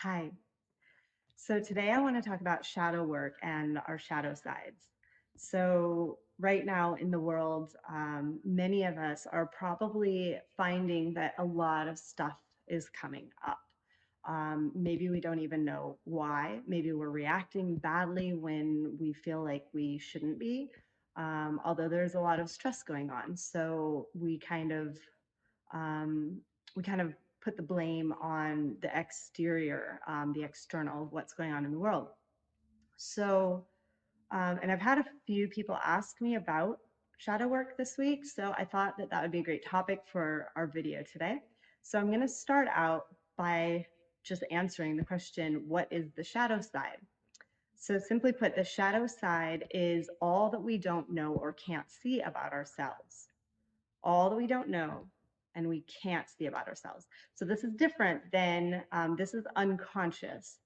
Hi. So today I want to talk about shadow work and our shadow sides. So right now in the world, many of us are probably finding that a lot of stuff is coming up. Maybe we don't even know why. Maybe we're reacting badly when we feel like we shouldn't be, although there's a lot of stress going on. So um, we kind of put the blame on the exterior, the external, what's going on in the world. So, and I've had a few people ask me about shadow work this week, so I thought that that would be a great topic for our video today. So I'm going to start out by just answering the question, what is the shadow side? So simply put, the shadow side is all that we don't know or can't see about ourselves, all that we don't know and we can't see about ourselves. So this is different than, this is unconscious.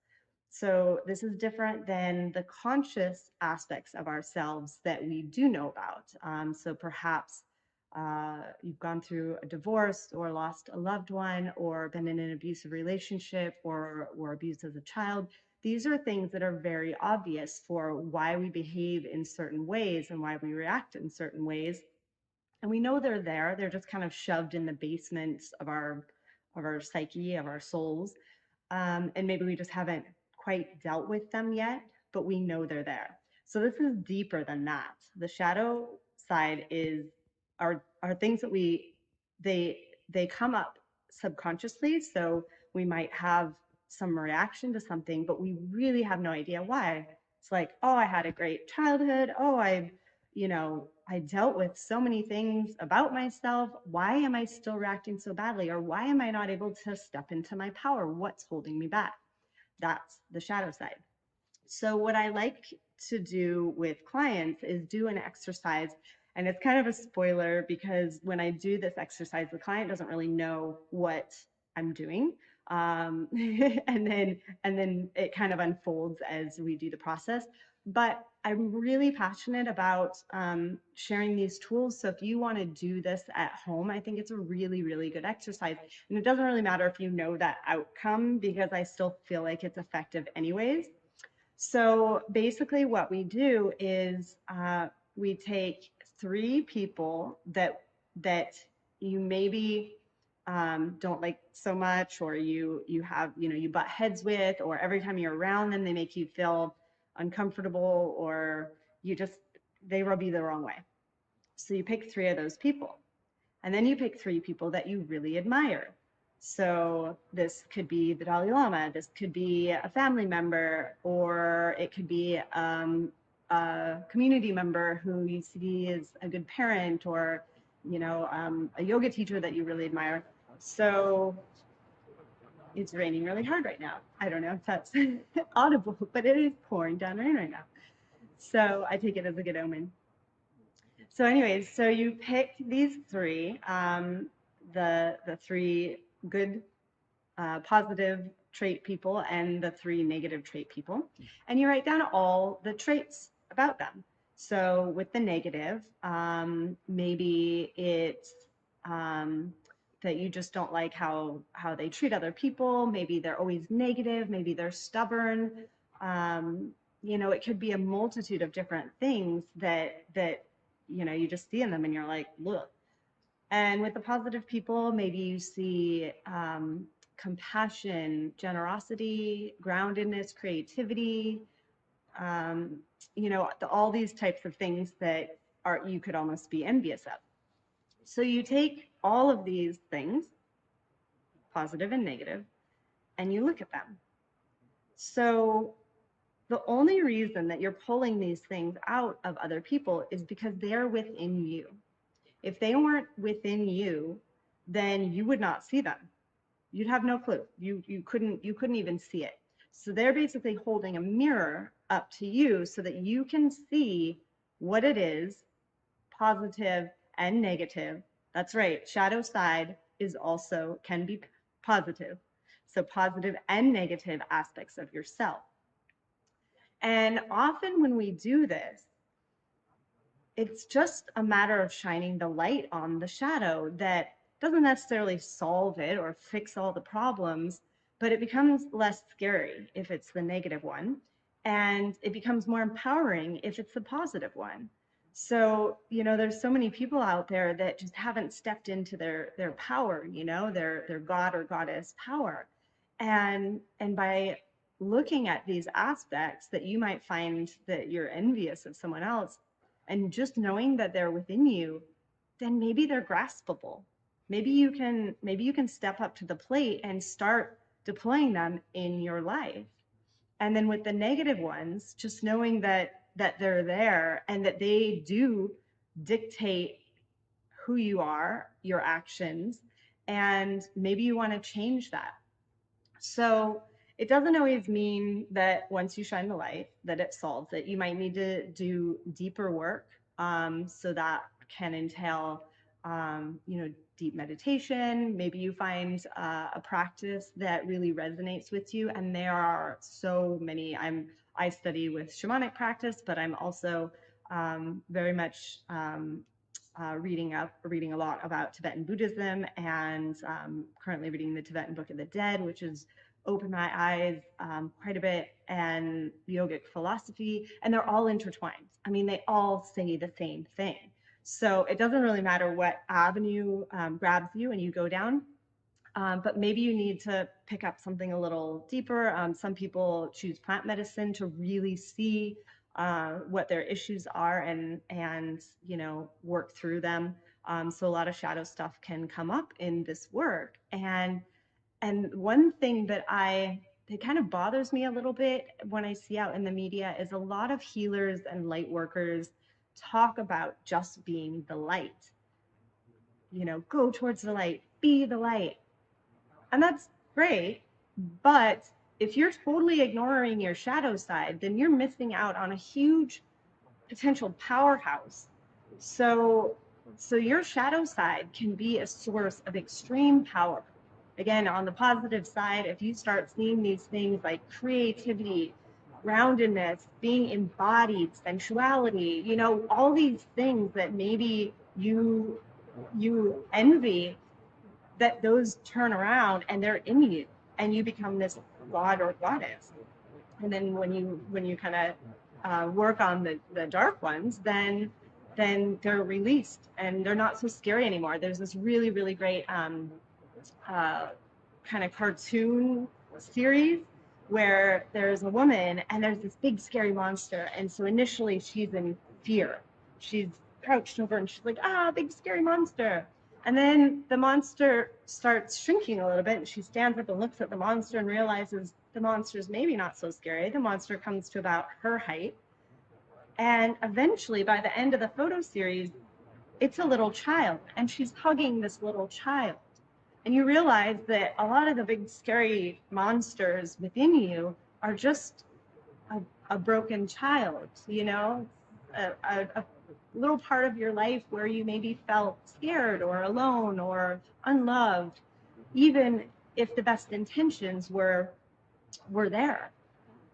So this is different than the conscious aspects of ourselves that we do know about. So perhaps you've gone through a divorce or lost a loved one or been in an abusive relationship or were abused as a child. These are things that are very obvious for why we behave in certain ways and why we react in certain ways, and we know they're there. They're just kind of shoved in the basements of our psyche, of our souls, and maybe we just haven't quite dealt with them yet, but we know they're there. So this is deeper than that. The shadow side is are things that they come up subconsciously. So we might have some reaction to something, but we really have no idea why. It's like, oh, I had a great childhood. Oh, I dealt with so many things about myself. Why am I still reacting so badly? Or why am I not able to step into my power? What's holding me back? That's the shadow side. So what I like to do with clients is do an exercise, and it's kind of a spoiler because when I do this exercise, the client doesn't really know what I'm doing. And then it kind of unfolds as we do the process. But I'm really passionate about sharing these tools. So if you want to do this at home, I think it's a really, really good exercise. And it doesn't really matter if you know that outcome because I still feel like it's effective anyways. So basically what we do is we take three people that you maybe don't like so much, or you have, you butt heads with, or every time you're around them, they make you feel uncomfortable, or they rub you the wrong way. So you pick three of those people. And then you pick three people that you really admire. So this could be the Dalai Lama, this could be a family member, or it could be a community member who you see is a good parent, or a yoga teacher that you really admire. So it's raining really hard right now. I don't know if that's audible, but it is pouring down rain right now. So I take it as a good omen. So anyways, so you pick these three, the three good positive trait people and the three negative trait people, and you write down all the traits about them. So with the negative, maybe it's that you just don't like how they treat other people. Maybe they're always negative. Maybe they're stubborn. It could be a multitude of different things that you just see in them and you're like, look. And with the positive people, maybe you see compassion, generosity, groundedness, creativity, all these types of things that you could almost be envious of. So you take all of these things, positive and negative, and you look at them. So the only reason that you're pulling these things out of other people is because they're within you. If they weren't within you, then you would not see them. You'd have no clue. You couldn't even see it. So they're basically holding a mirror up to you so that you can see what it is, positive and negative. That's right. Shadow side can be positive. So positive and negative aspects of yourself. And often when we do this, it's just a matter of shining the light on the shadow that doesn't necessarily solve it or fix all the problems, but it becomes less scary if it's the negative one, and it becomes more empowering if it's the positive one. So, there's so many people out there that just haven't stepped into their power, their god or goddess power. And by looking at these aspects that you might find that you're envious of someone else, and just knowing that they're within you, then maybe they're graspable. Maybe you can step up to the plate and start deploying them in your life. And then with the negative ones, just knowing that they're there and that they do dictate who you are, your actions, and maybe you want to change that. So it doesn't always mean that once you shine the light that it solves it. You might need to do deeper work. So that can entail, deep meditation. Maybe you find a practice that really resonates with you. And there are so many. I study with shamanic practice, but I'm also very much reading a lot about Tibetan Buddhism, and currently reading the Tibetan Book of the Dead, which has opened my eyes quite a bit, and yogic philosophy, and they're all intertwined. I mean, they all say the same thing. So it doesn't really matter what avenue grabs you and you go down, but maybe you need to pick up something a little deeper. Some people choose plant medicine to really see what their issues are, and work through them. So a lot of shadow stuff can come up in this work. And one thing that kind of bothers me a little bit when I see out in the media is a lot of healers and light workers talk about just being the light. Go towards the light, be the light. And that's great. But if you're totally ignoring your shadow side, then you're missing out on a huge potential powerhouse. So your shadow side can be a source of extreme power. Again, on the positive side, if you start seeing these things like creativity, groundedness, being embodied, sensuality, all these things that maybe you envy, that those turn around and they're in you, and you become this god or goddess. And then when you kind of work on the dark ones, then they're released and they're not so scary anymore. There's this really, really great kind of cartoon series where there's a woman and there's this big scary monster, and so initially she's in fear. She's crouched over and she's like, big scary monster. And then the monster starts shrinking a little bit, and she stands up and looks at the monster and realizes the monster's maybe not so scary. The monster comes to about her height. And eventually, by the end of the photo series, it's a little child, and she's hugging this little child. And you realize that a lot of the big scary monsters within you are just a broken child, a little part of your life where you maybe felt scared or alone or unloved, even if the best intentions were there.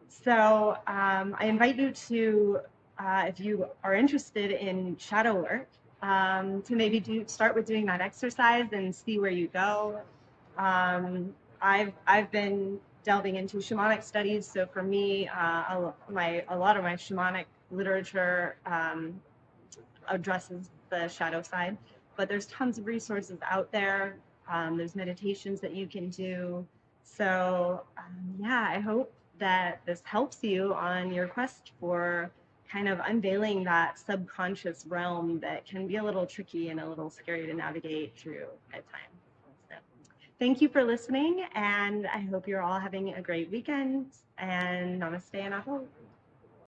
So I invite you to, if you are interested in shadow work, to maybe start with doing that exercise and see where you go. I've been delving into shamanic studies, so for me, a lot of my shamanic literature addresses the shadow side, but there's tons of resources out there. There's meditations that you can do. So yeah, I hope that this helps you on your quest for kind of unveiling that subconscious realm that can be a little tricky and a little scary to navigate through at times. So, thank you for listening, and I hope you're all having a great weekend, and namaste and aho.